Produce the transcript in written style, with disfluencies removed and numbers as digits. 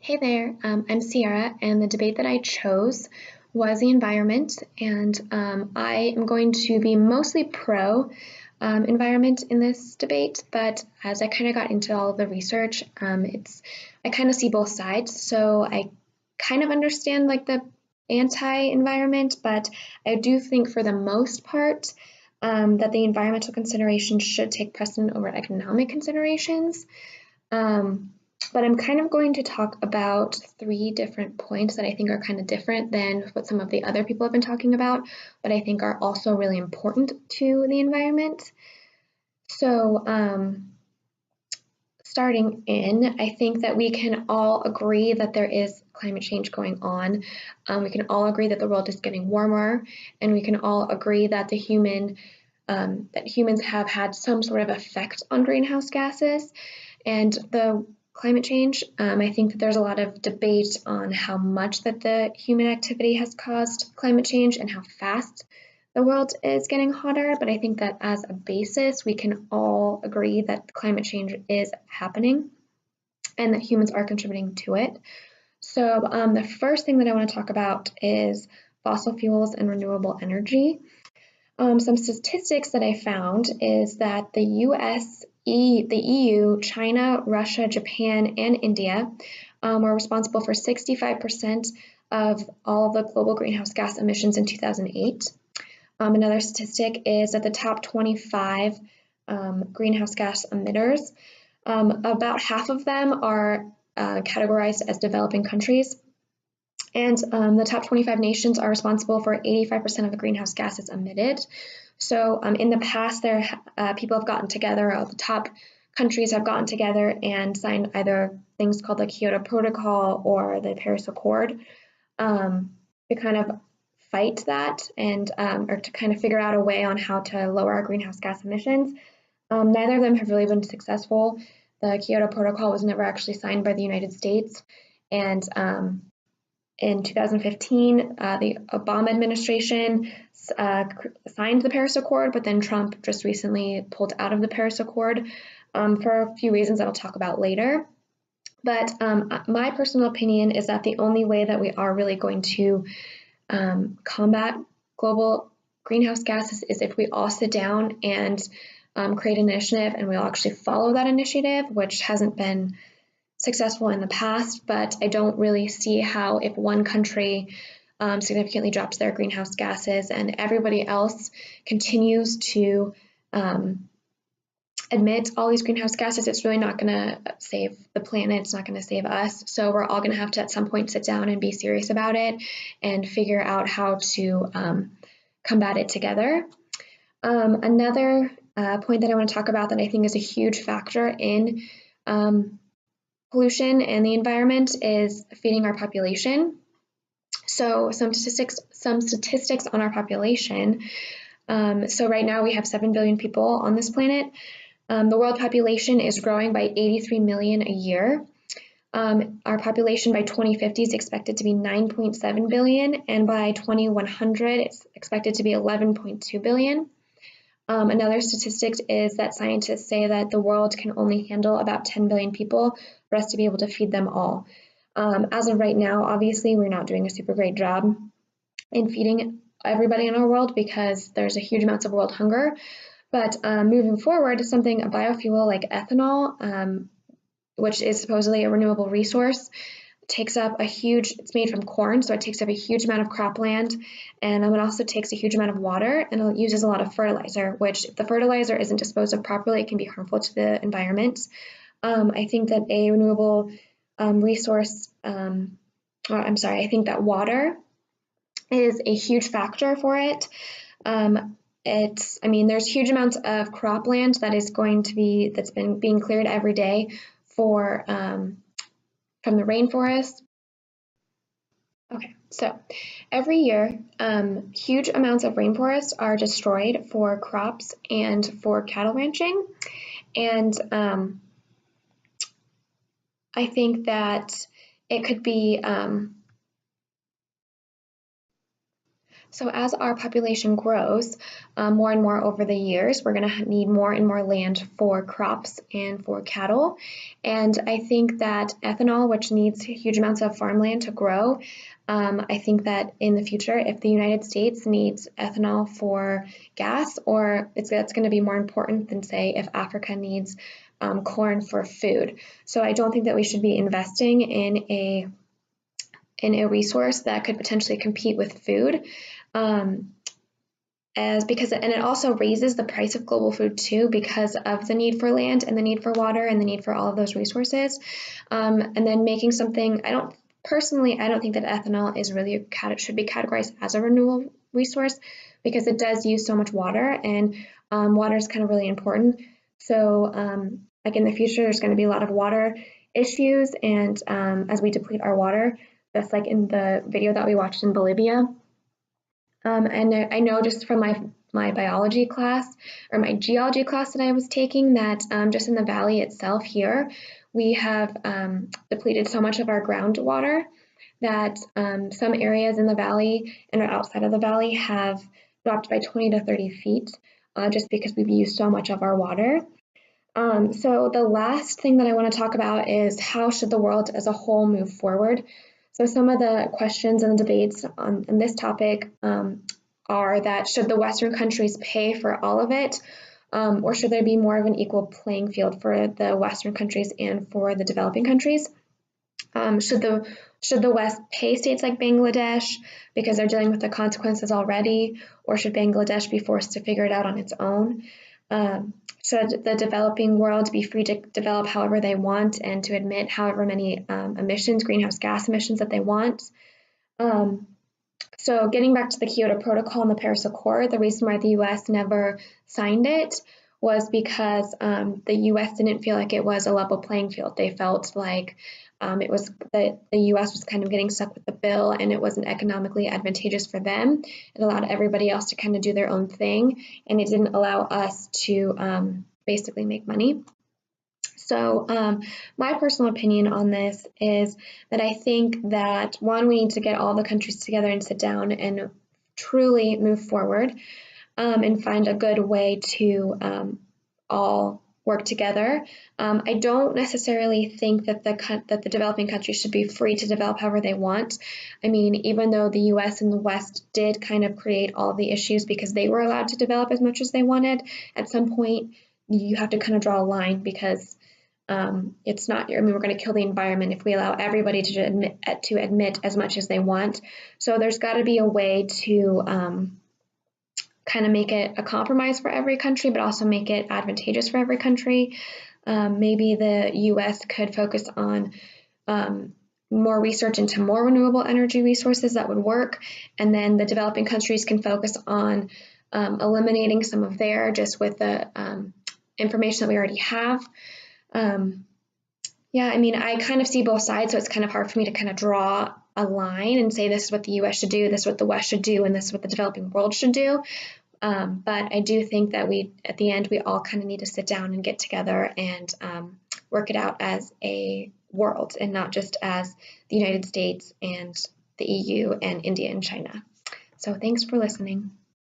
Hey there, I'm Sierra, and the debate that I chose was the environment, and I am going to be mostly pro environment in this debate, but as I kind of got into all of the research, I kind of see both sides, so I kind of understand like the anti-environment, but I do think for the most part that the environmental considerations should take precedent over economic considerations. But I'm kind of going to talk about three different points that I think are kind of different than what some of the other people have been talking about, but I think are also really important to the environment. So starting in, I think that we can all agree that there is climate change going on. We can all agree that the world is getting warmer, and we can all agree that humans have had some sort of effect on greenhouse gases. And the climate change, I think that there's a lot of debate on how much that the human activity has caused climate change and how fast the world is getting hotter. But I think that as a basis, we can all agree that climate change is happening and that humans are contributing to it. So the first thing that I want to talk about is fossil fuels and renewable energy. Some statistics that I found is that the US, the EU, China, Russia, Japan, and India were responsible for 65% of all of the global greenhouse gas emissions in 2008. Another statistic is that the top 25 greenhouse gas emitters, about half of them are categorized as developing countries. And the top 25 nations are responsible for 85% of the greenhouse gases emitted. So in the past, people have gotten together, the top countries have gotten together and signed either things called the Kyoto Protocol or the Paris Accord to kind of fight that and or to kind of figure out a way on how to lower our greenhouse gas emissions. Neither of them have really been successful. The Kyoto Protocol was never actually signed by the United States, and in 2015, the Obama administration signed the Paris Accord, but then Trump just recently pulled out of the Paris Accord for a few reasons that I'll talk about later. But my personal opinion is that the only way that we are really going to combat global greenhouse gases is if we all sit down and create an initiative and we all actually follow that initiative, which hasn't been successful in the past, but I don't really see how if one country significantly drops their greenhouse gases and everybody else continues to emit all these greenhouse gases, it's really not going to save the planet, it's not going to save us. So we're all going to have to at some point sit down and be serious about it and figure out how to combat it together. Another point that I want to talk about that I think is a huge factor in pollution and the environment is feeding our population. So some statistics on our population. So right now we have 7 billion people on this planet. The world population is growing by 83 million a year. Our population by 2050 is expected to be 9.7 billion, and by 2100 it's expected to be 11.2 billion. Another statistic is that scientists say that the world can only handle about 10 billion people for us to be able to feed them all. As of right now, obviously, we're not doing a super great job in feeding everybody in our world because there's a huge amounts of world hunger. But moving forward, a biofuel like ethanol, which is supposedly a renewable resource, it's made from corn, so it takes up a huge amount of cropland, and it also takes a huge amount of water, and it uses a lot of fertilizer, which if the fertilizer isn't disposed of properly, it can be harmful to the environment. I think that a renewable resource, I think that water is a huge factor for it. There's huge amounts of cropland that's been being cleared every day from the rainforest. Okay, so every year, huge amounts of rainforests are destroyed for crops and for cattle ranching. And I think that it could be, So as our population grows more and more over the years, we're going to need more and more land for crops and for cattle. And I think that ethanol, which needs huge amounts of farmland to grow, I think that in the future, if the United States needs ethanol for gas, or that's going to be more important than, say, if Africa needs corn for food. So I don't think that we should be investing in a resource that could potentially compete with food. And it also raises the price of global food too, because of the need for land and the need for water and the need for all of those resources. And then making something, I don't think that ethanol is really should be categorized as a renewable resource, because it does use so much water, and water is kind of really important. So like in the future, there's going to be a lot of water issues, and as we deplete our water, just like in the video that we watched in Bolivia. And I know just from my biology class or my geology class that I was taking that just in the valley itself here, we have depleted so much of our groundwater that some areas in the valley and outside of the valley have dropped by 20 to 30 feet just because we've used so much of our water. So the last thing that I want to talk about is how should the world as a whole move forward? So some of the questions and debates on this topic are that should the Western countries pay for all of it, or should there be more of an equal playing field for the Western countries and for the developing countries? Should the West pay states like Bangladesh because they're dealing with the consequences already, or should Bangladesh be forced to figure it out on its own? Should the developing world be free to develop however they want and to emit however many greenhouse gas emissions that they want? So getting back to the Kyoto Protocol and the Paris Accord, the reason why the U.S. never signed it was because the U.S. didn't feel like it was a level playing field. They felt like it was that the U.S. was kind of getting stuck with the bill, and it wasn't economically advantageous for them. It allowed everybody else to kind of do their own thing, and it didn't allow us to basically make money. So my personal opinion on this is that I think that, one, we need to get all the countries together and sit down and truly move forward and find a good way to all work together. I don't necessarily think that the developing countries should be free to develop however they want. I mean, even though the U.S. and the West did kind of create all of the issues because they were allowed to develop as much as they wanted, at some point you have to kind of draw a line, because it's not, I mean, we're going to kill the environment if we allow everybody to admit as much as they want. So there's got to be a way to kind of make it a compromise for every country, but also make it advantageous for every country. Maybe the U.S. could focus on more research into more renewable energy resources that would work, and then the developing countries can focus on eliminating some of their, just with the information that we already have. Yeah, I mean, I kind of see both sides, so it's kind of hard for me to kind of draw a line and say this is what the U.S. should do, this is what the West should do, and this is what the developing world should do. But I do think that at the end, we all kind of need to sit down and get together and work it out as a world, and not just as the United States and the EU and India and China. So thanks for listening.